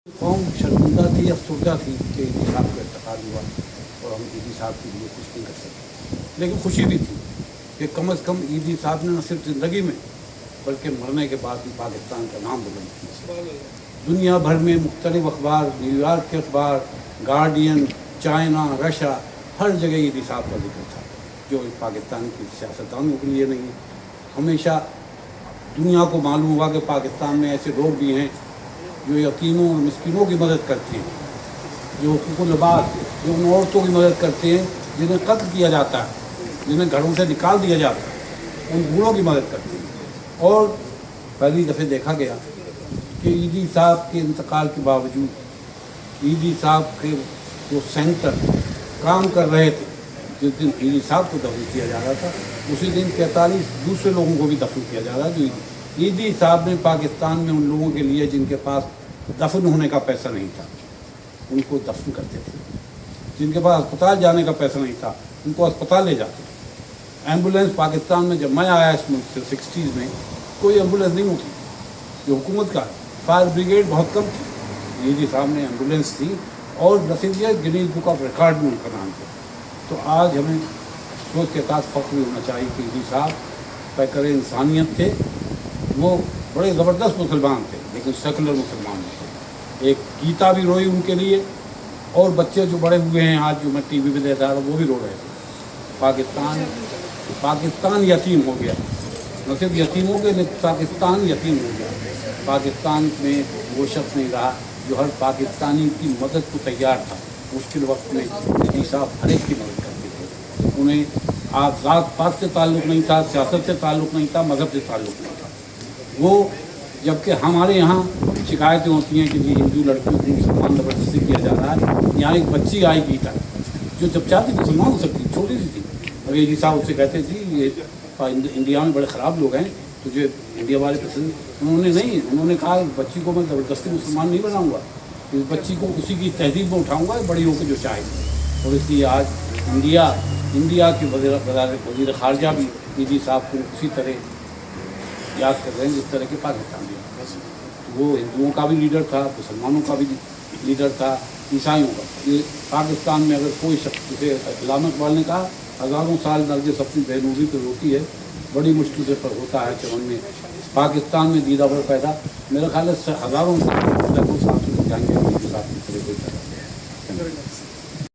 قوم شرمندہ تھی، افسردہ تھی کہ عیدی صاحب کا انتقال ہوا اور ہم عیدی صاحب کے لیے کچھ نہیں کر سکتے، لیکن خوشی بھی تھی کہ کم از کم عیدی صاحب نے نہ صرف زندگی میں بلکہ مرنے کے بعد بھی پاکستان کا نام بلند کیا۔ دنیا بھر میں مختلف اخبار، نیو یارک کے اخبار، گارڈین، چائنا، رشیا، ہر جگہ عیدی صاحب کا ذکر تھا، جو پاکستان کی سیاستدانوں کے لیے نہیں، ہمیشہ دنیا کو معلوم ہوا کہ پاکستان میں ایسے لوگ بھی ہیں جو یتیموں اور مسکینوں کی مدد کرتے ہیں، جو حقوق العباد، جو ان عورتوں کی مدد کرتے ہیں جنہیں قتل کیا جاتا ہے، جنہیں گھروں سے نکال دیا جاتا ہے، ان بوڑھوں کی مدد کرتے ہیں۔ اور پہلی دفعہ دیکھا گیا کہ عیدی صاحب کے انتقال کے باوجود عیدی صاحب کے جو سینٹر کام کر رہے تھے، جس دن عیدی صاحب کو دفن کیا جا رہا تھا، اسی دن 43 دوسرے لوگوں کو بھی دفن کیا جا رہا، جو عیدی صاحب نے پاکستان میں ان لوگوں کے لیے جن کے پاس دفن ہونے کا پیسہ نہیں تھا ان کو دفن کرتے تھے، جن کے پاس اسپتال جانے کا پیسہ نہیں تھا ان کو اسپتال لے جاتے تھے۔ ایمبولینس پاکستان میں جب میں آیا اس ملک سے 60s میں کوئی ایمبولینس نہیں ہوتی، جو حکومت کا فائر بریگیڈ بہت کم تھی، عیدی صاحب نے ایمبولینس تھی اور رسید گنیز بک آف ریکارڈ میں ان کا نام تھا۔ تو آج ہمیں سوچ کے ساتھ فخر بھی ہونا چاہیے کہ عیدی صاحب پیکر انسانیت تھے، وہ بڑے زبردست مسلمان تھے لیکن سیکولر مسلمان تھے۔ ایک گیتا بھی روئی ان کے لیے، اور بچے جو بڑے ہوئے ہیں آج جو میں ٹی وی پہ دیکھ رہا تھا وہ بھی رو رہے تھے۔ پاکستان یتیم ہو گیا، نہ صرف یتیم ہو گئے لیکن پاکستان یتیم ہو گیا۔ پاکستان میں وہ شخص نہیں رہا جو ہر پاکستانی کی مدد کو تیار تھا۔ مشکل وقت میں عیدی صاحب ہر ایک کی مدد کرتے تھے، انہیں ذات پات سے تعلق نہیں تھا، سیاست سے تعلق نہیں تھا، مذہب سے تعلق نہیں تھا۔ وہ جبکہ ہمارے یہاں شکایتیں ہوتی ہیں کہ جی ہندو لڑکیوں کو مسلمان زبردستی کیا جا رہا ہے، یہاں ایک بچی آئی گیتا جو جب چاہتی مسلمان ہو سکتی، چھوٹی سی تھی، اور عیدی صاحب اس سے کہتے تھے یہ انڈیا میں بڑے خراب لوگ ہیں، تجھے انڈیا والے پسند، انہوں نے کہا بچی کو میں زبردستی مسلمان نہیں بناؤں گا، اس بچی کو اسی کی تہذیب میں اٹھاؤں گا بڑی ہو کے جو چاہے گی۔ اور اس لیے آج انڈیا کے وزیر خارجہ بھی عیدی صاحب کو اسی طرح یاد کر رہے ہیں جس طرح کے پاکستان میں وہ ہندوؤں کا بھی لیڈر تھا، مسلمانوں کا بھی لیڈر تھا، عیسائیوں کا۔ یہ پاکستان میں اگر کوئی شخص، جسے علامہ اقبال نے کہا ہزاروں سال نرگس اپنی بہنوزی پہ روتی ہے، بڑی مشکل سے پر ہوتا ہے چمن میں پاکستان میں دیدہ بھر پیدا، میرا خیال ہے ہزاروں سال جائیں گے۔